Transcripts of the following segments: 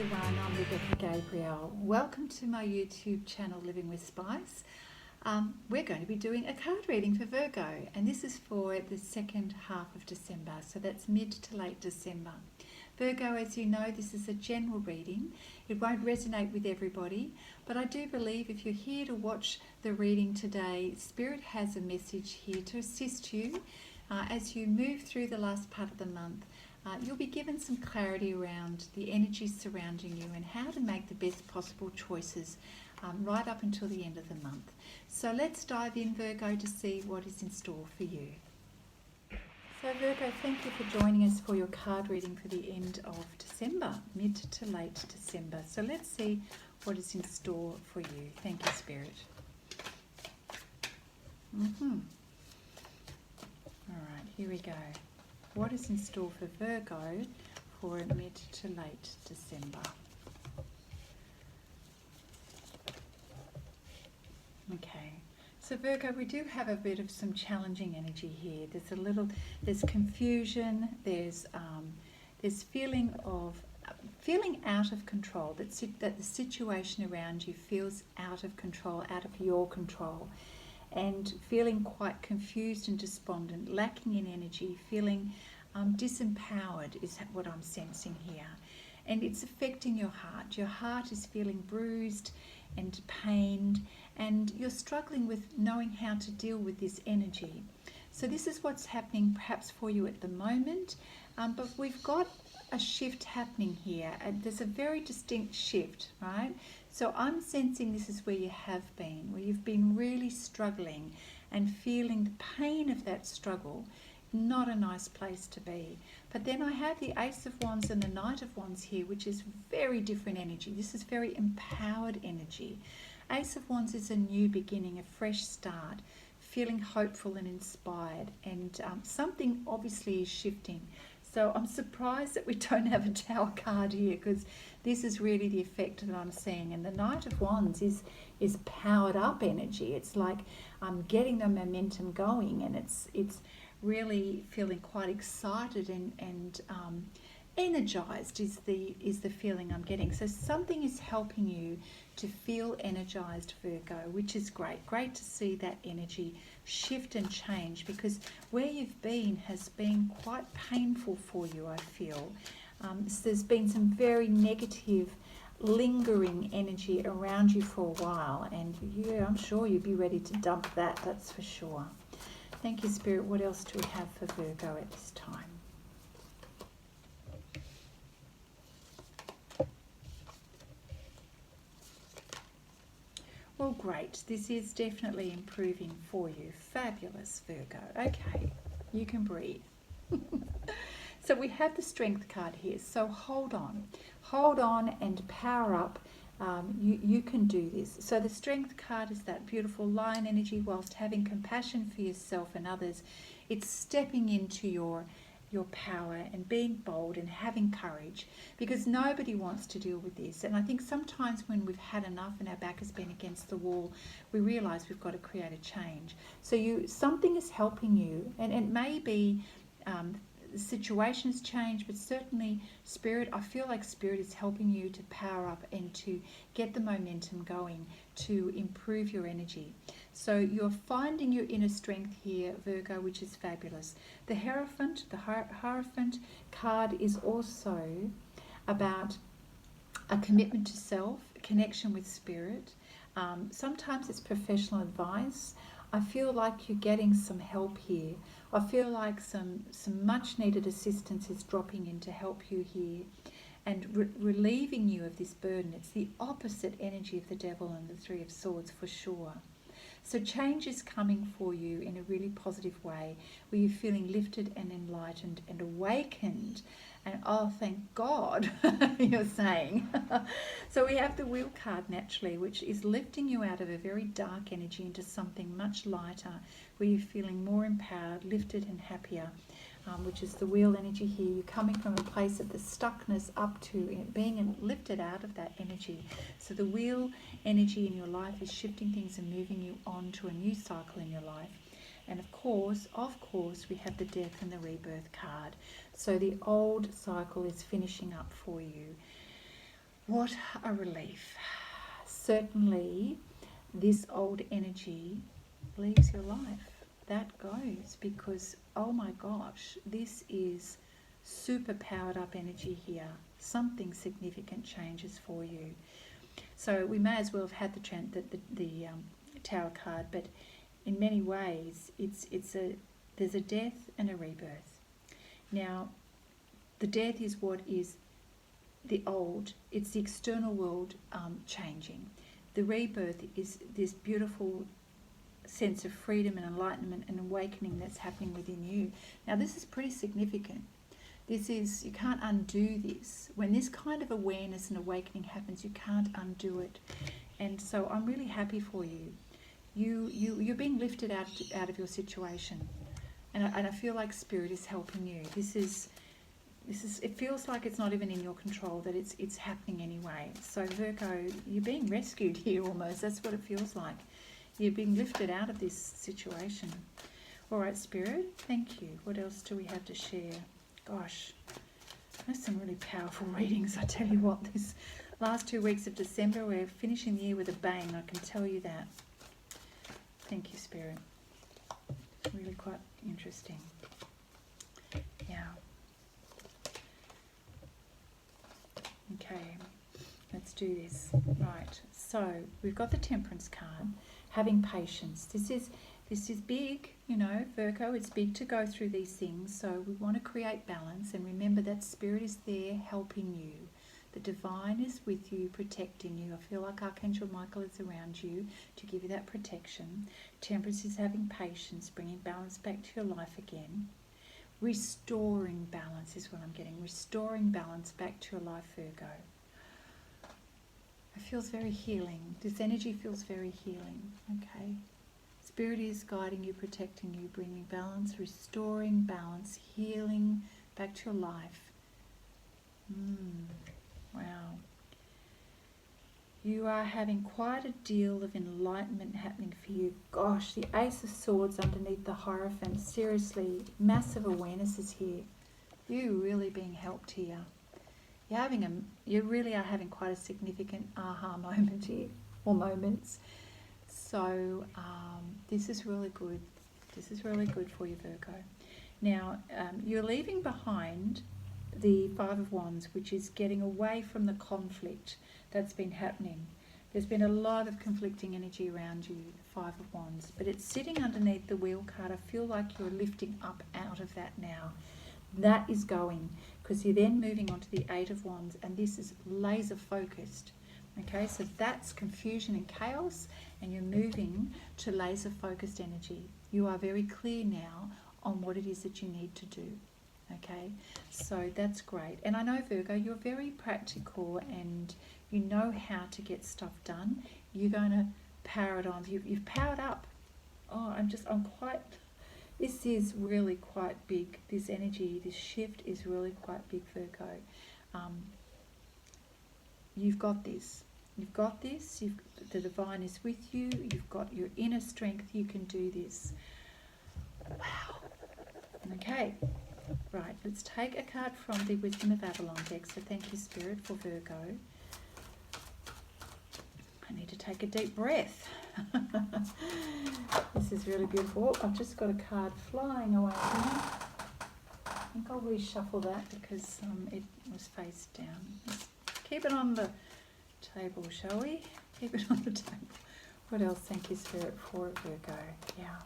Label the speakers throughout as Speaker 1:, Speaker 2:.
Speaker 1: everyone, I'm Rebecca Gabriel. Welcome to my YouTube channel Living with Spice. We're going to be doing a card reading for Virgo, and this is for the second half of December, so that's mid to late December. Virgo, as you know, this is a general reading. It won't resonate with everybody, but I do believe if you're here to watch the reading today, Spirit has a message here to assist you as you move through the last part of the month. You'll be given some clarity around the energies surrounding you and how to make the best possible choices right up until the end of the month. So let's dive in, Virgo, to see what is in store for you. So Virgo, thank you for joining us for your card reading for the end of December, mid to late December. So let's see what is in store for you. Thank you, Spirit. All right, here we go. What is in store for Virgo for mid to late December? Okay, so Virgo, we do have a bit of some challenging energy here. There's confusion, there's feeling out of control, that the situation around you feels out of control, out of your control, and feeling quite confused and despondent, lacking in energy, feeling disempowered is what I'm sensing here. And it's affecting your heart. Your heart is feeling bruised and pained, and you're struggling with knowing how to deal with this energy. So this is what's happening perhaps for you at the moment, but we've got a shift happening here, and there's a very distinct shift, right? So I'm sensing this is where you have been, where you've been really struggling and feeling the pain of that struggle. Not a nice place to be. But then I have the Ace of Wands and the Knight of Wands here, which is very different energy. This is very empowered energy. Ace of Wands is a new beginning, a fresh start, feeling hopeful and inspired, and something obviously is shifting. So I'm surprised that we don't have a Tower card here, because this is really the effect that I'm seeing. And the Knight of Wands is powered up energy. It's like I'm getting the momentum going, and it's really feeling quite excited and energized is the feeling I'm getting. So something is helping you to feel energized, Virgo, which is great. Great to see that energy shift and change, because where you've been has been quite painful for you, I feel. So there's been some very negative, lingering energy around you for a while, and yeah, I'm sure you'd be ready to dump that, that's for sure. Thank you, Spirit. What else do we have for Virgo at this time? Well, great. This is definitely improving for you. Fabulous, Virgo. Okay, you can breathe. So we have the Strength card here. So hold on and power up. You can do this. So the Strength card is that beautiful lion energy. Whilst having compassion for yourself and others, it's stepping into your power and being bold and having courage, because nobody wants to deal with this. And I think sometimes when we've had enough and our back has been against the wall, we realize we've got to create a change. So something is helping you, and it may be the situation has changed, but certainly Spirit, I feel like Spirit is helping you to power up and to get the momentum going, to improve your energy. So you're finding your inner strength here, Virgo, which is fabulous. The Hierophant, the Hierophant card is also about a commitment to self, a connection with Spirit. Sometimes it's professional advice. I feel like you're getting some help here. I feel like some much needed assistance is dropping in to help you here and relieving you of this burden. It's the opposite energy of the Devil and the Three of Swords for sure. So change is coming for you in a really positive way, where you're feeling lifted and enlightened and awakened. And oh, thank God, you're saying. So we have the Wheel card naturally, which is lifting you out of a very dark energy into something much lighter, where you're feeling more empowered, lifted and happier, which is the Wheel energy here. You're coming from a place of the stuckness up to being lifted out of that energy. So the Wheel energy in your life is shifting things and moving you on to a new cycle in your life. And of course, we have the Death and the Rebirth card. So the old cycle is finishing up for you. What a relief. Certainly, this old energy leaves your life. That goes because, oh my gosh, this is super powered up energy here. Something significant changes for you. So we may as well have had the Tower card, but in many ways, there's a death and a rebirth. Now, the death is what is the old, it's the external world changing. The rebirth is this beautiful sense of freedom and enlightenment and awakening that's happening within you. Now, this is pretty significant. This is, you can't undo this. When this kind of awareness and awakening happens, you can't undo it. And so I'm really happy for you. You're being lifted out of your situation. And I feel like Spirit is helping you. This is, it feels like it's not even in your control, that it's happening anyway. So Virgo, you're being rescued here almost. That's what it feels like. You're being lifted out of this situation. All right, Spirit, thank you. What else do we have to share? Gosh, there's some really powerful readings. I tell you what, this last 2 weeks of December, we're finishing the year with a bang. I can tell you that. Thank you, Spirit. Really quite interesting. Yeah. Okay, let's do this. Right, so we've got the Temperance card, having patience. This is big, you know, Virgo, it's big to go through these things. So we want to create balance, and remember that Spirit is there helping you. The divine is with you, protecting you. I feel like Archangel Michael is around you to give you that protection. Temperance is having patience, bringing balance back to your life again. Restoring balance is what I'm getting. Restoring balance back to your life, Virgo. It feels very healing. This energy feels very healing. Okay. Spirit is guiding you, protecting you, bringing balance, restoring balance, healing back to your life. Wow. You are having quite a deal of enlightenment happening for you. Gosh, the Ace of Swords underneath the Hierophant. Seriously, massive awarenesses here. You really being helped here. You really are having quite a significant aha moment here, or moments. So this is really good. This is really good for you, Virgo. Now, you're leaving behind the Five of Wands, which is getting away from the conflict that's been happening. There's been a lot of conflicting energy around you, the Five of Wands, but it's sitting underneath the Wheel card. I feel like you're lifting up out of that now. That is going, because you're then moving on to the Eight of Wands, and this is laser focused. Okay, so that's confusion and chaos, and you're moving to laser focused energy. You are very clear now on what it is that you need to do. Okay, so that's great. And I know, Virgo, you're very practical and you know how to get stuff done. You're going to power it on. You've powered up. Oh, this is really quite big. This energy, this shift is really quite big, Virgo. You've got this. You've got this. The divine is with you. You've got your inner strength. You can do this. Wow. Okay. Right, let's take a card from the Wisdom of Avalon deck. So thank you, Spirit, for Virgo. I need to take a deep breath. This is really beautiful. I've just got a card flying away here. I think I'll reshuffle that because it was face down. Let's keep it on the table, shall we? Keep it on the table. What else? Thank you, Spirit, for Virgo. Yeah.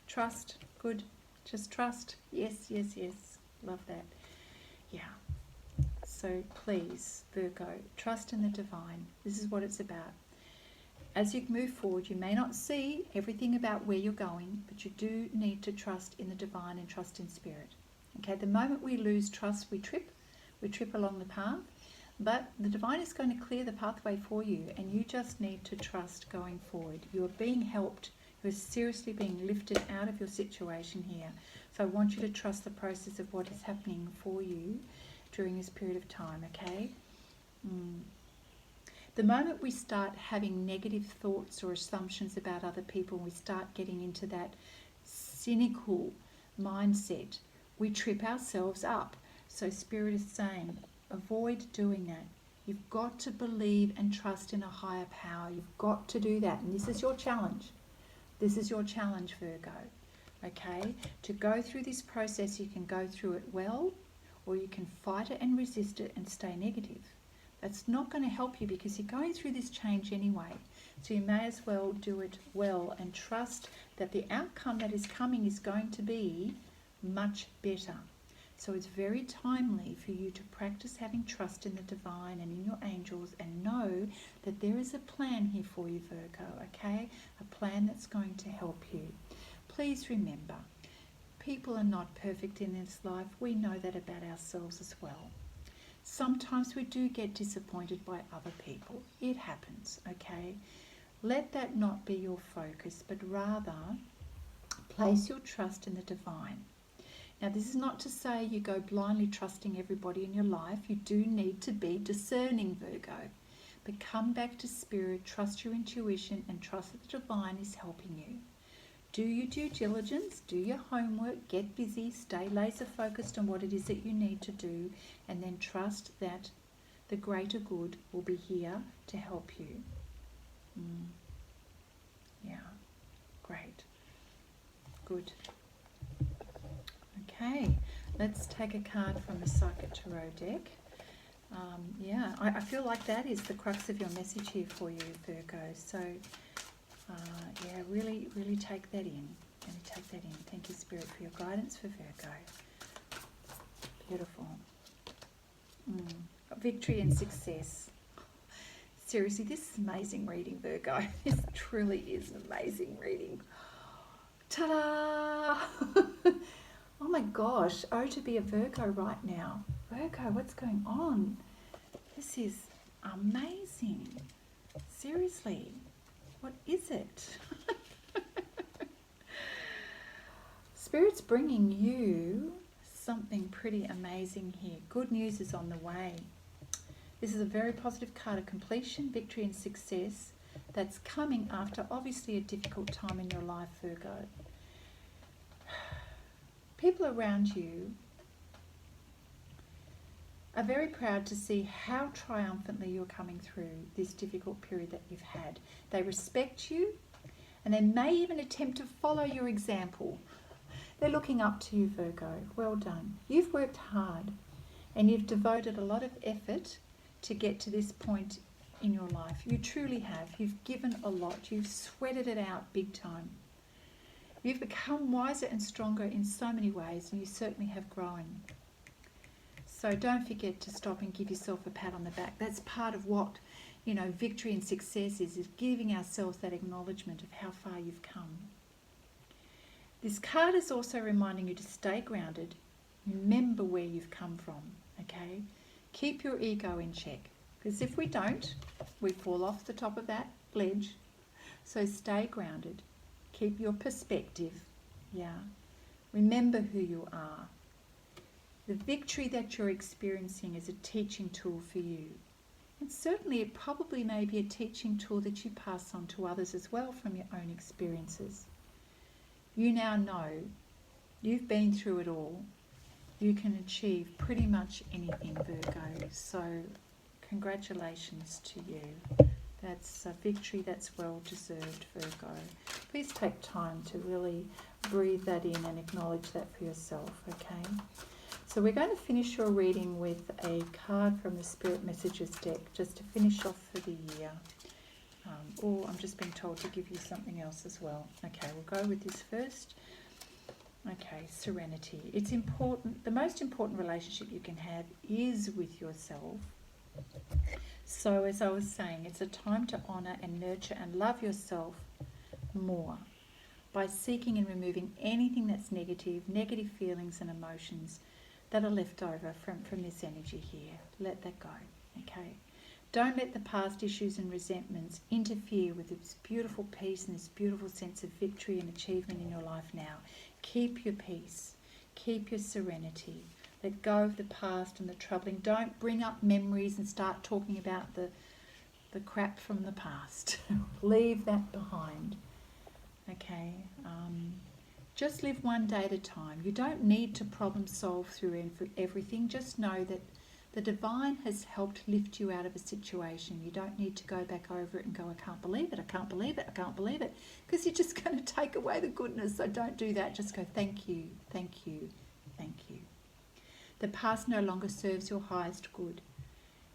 Speaker 1: Trust. Good. Just trust. Yes, yes, yes. Love that. Yeah. So please, Virgo, trust in the divine. This is what it's about. As you move forward, you may not see everything about where you're going, but you do need to trust in the divine and trust in Spirit. Okay, the moment we lose trust, we trip along the path, but the divine is going to clear the pathway for you, and you just need to trust going forward. You are being helped. You're seriously being lifted out of your situation here. So I want you to trust the process of what is happening for you during this period of time, okay? The moment we start having negative thoughts or assumptions about other people, we start getting into that cynical mindset, we trip ourselves up. So Spirit is saying, Avoid doing that. You've got to believe and trust in a higher power. You've got to do that. And this is your challenge. This is your challenge, Virgo. Okay? To go through this process, you can go through it well, or you can fight it and resist it and stay negative. That's not going to help you because you're going through this change anyway. So you may as well do it well and trust that the outcome that is coming is going to be much better. So it's very timely for you to practice having trust in the divine and in your angels, and know that there is a plan here for you, Virgo, okay? A plan that's going to help you. Please remember, people are not perfect in this life. We know that about ourselves as well. Sometimes we do get disappointed by other people. It happens, okay? Let that not be your focus, but rather place your trust in the divine. Now, this is not to say you go blindly trusting everybody in your life. You do need to be discerning, Virgo. But come back to spirit, trust your intuition, and trust that the divine is helping you. Do your due diligence, do your homework, get busy, stay laser focused on what it is that you need to do, and then trust that the greater good will be here to help you. Yeah, great. Good. Okay, let's take a card from the Psychic Tarot deck. Yeah, I feel like that is the crux of your message here for you, Virgo. So, yeah, really, really take that in. Really take that in. Thank you, Spirit, for your guidance for Virgo. Beautiful. Victory and success. Seriously, this is amazing reading, Virgo. This truly is an amazing reading. Ta-da! Oh my gosh, oh, to be a Virgo right now. Virgo, what's going on? This is amazing. Seriously, what is it? Spirit's bringing you something pretty amazing here. Good news is on the way. This is a very positive card of completion, victory and success that's coming after obviously a difficult time in your life, Virgo. People around you are very proud to see how triumphantly you're coming through this difficult period that you've had. They respect you, and they may even attempt to follow your example. They're looking up to you, Virgo. Well done. You've worked hard, and you've devoted a lot of effort to get to this point in your life. You truly have. You've given a lot. You've sweated it out big time. You've become wiser and stronger in so many ways, and you certainly have grown. So don't forget to stop and give yourself a pat on the back. That's part of what, victory and success is giving ourselves that acknowledgement of how far you've come. This card is also reminding you to stay grounded. Remember where you've come from, okay? Keep your ego in check, because if we don't, we fall off the top of that ledge. So stay grounded. Keep your perspective, yeah. Remember who you are. The victory that you're experiencing is a teaching tool for you. And certainly it probably may be a teaching tool that you pass on to others as well from your own experiences. You now know, you've been through it all. You can achieve pretty much anything, Virgo. So congratulations to you. That's a victory that's well deserved, Virgo. Please take time to really breathe that in and acknowledge that for yourself, okay? So we're going to finish your reading with a card from the Spirit Messages deck, just to finish off for the year. Or I'm just being told to give you something else as well. Okay, we'll go with this first. Okay, serenity. It's important. The most important relationship you can have is with yourself. So as I was saying, it's a time to honour and nurture and love yourself more by seeking and removing anything that's negative feelings and emotions that are left over from this energy here. Let that go, okay? Don't let the past issues and resentments interfere with this beautiful peace and this beautiful sense of victory and achievement in your life now. Keep your peace. Keep your serenity. Let go of the past and the troubling. Don't bring up memories and start talking about the crap from the past. Leave that behind. Okay? Just live one day at a time. You don't need to problem solve through everything. Just know that The divine has helped lift you out of a situation. You don't need to go back over it and go, I can't believe it, I can't believe it, I can't believe it, because you're just going to take away the goodness. So don't do that. Just go, thank you, thank you, thank you. The past no longer serves your highest good.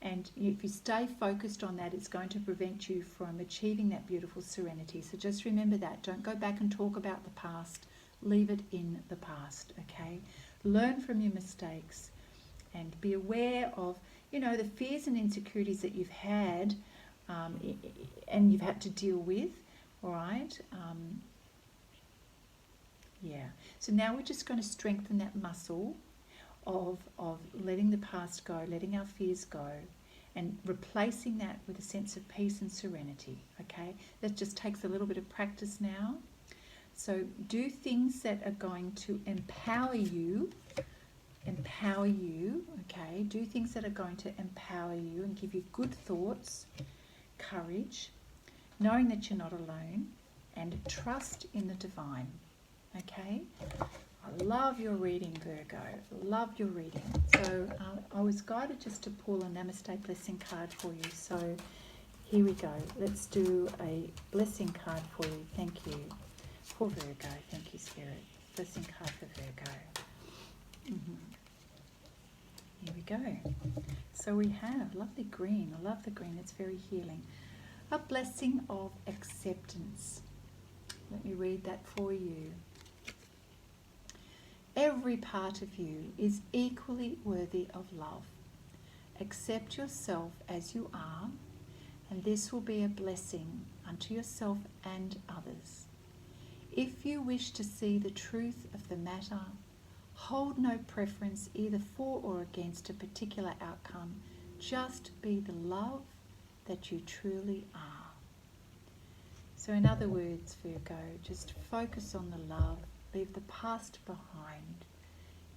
Speaker 1: And if you stay focused on that, it's going to prevent you from achieving that beautiful serenity. So just remember that. Don't go back and talk about the past. Leave it in the past, okay? Learn from your mistakes and be aware of, the fears and insecurities that you've had and you've had to deal with, all right? So now we're just going to strengthen that muscle of letting the past go, letting our fears go, and replacing that with a sense of peace and serenity, okay? That just takes a little bit of practice now. So do things that are going to empower you, okay? Do things that are going to empower you and give you good thoughts, courage, knowing that you're not alone, and trust in the divine, okay? I love your reading, Virgo. Love your reading. So I was guided just to pull a Namaste blessing card for you. So here we go. Let's do a blessing card for you. Thank you. For Virgo. Thank you, Spirit. Blessing card for Virgo. Here we go. So we have lovely green. I love the green. It's very healing. A blessing of acceptance. Let me read that for you. Every part of you is equally worthy of love. Accept yourself as you are, and this will be a blessing unto yourself and others. If you wish to see the truth of the matter, hold no preference either for or against a particular outcome. Just be the love that you truly are. So in other words, Virgo, just focus on the love. Leave the past behind.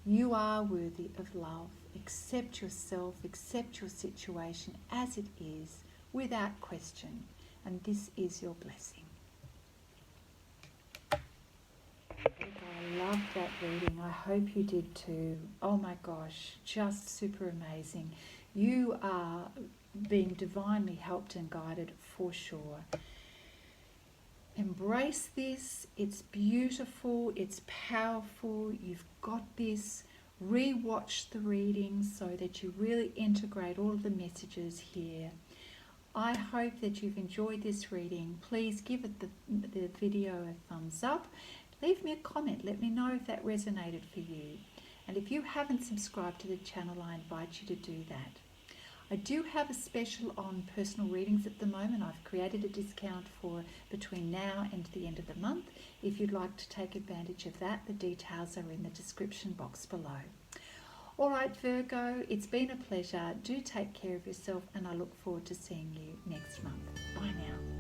Speaker 1: You are worthy of love. Accept yourself, accept your situation as it is, without question. And this is your blessing. I loved that reading. I hope you did too. Oh my gosh, just super amazing. You are being divinely helped and guided for sure. Embrace this. It's beautiful. It's powerful. You've got this. Re-watch the readings so that you really integrate all of the messages here. I hope that you've enjoyed this reading. Please give it the video a thumbs up. Leave me a comment. Let me know if that resonated for you. And if you haven't subscribed to the channel, I invite you to do that. I do have a special on personal readings at the moment. I've created a discount for between now and the end of the month. If you'd like to take advantage of that, the details are in the description box below. All right, Virgo, it's been a pleasure. Do take care of yourself, and I look forward to seeing you next month. Bye now.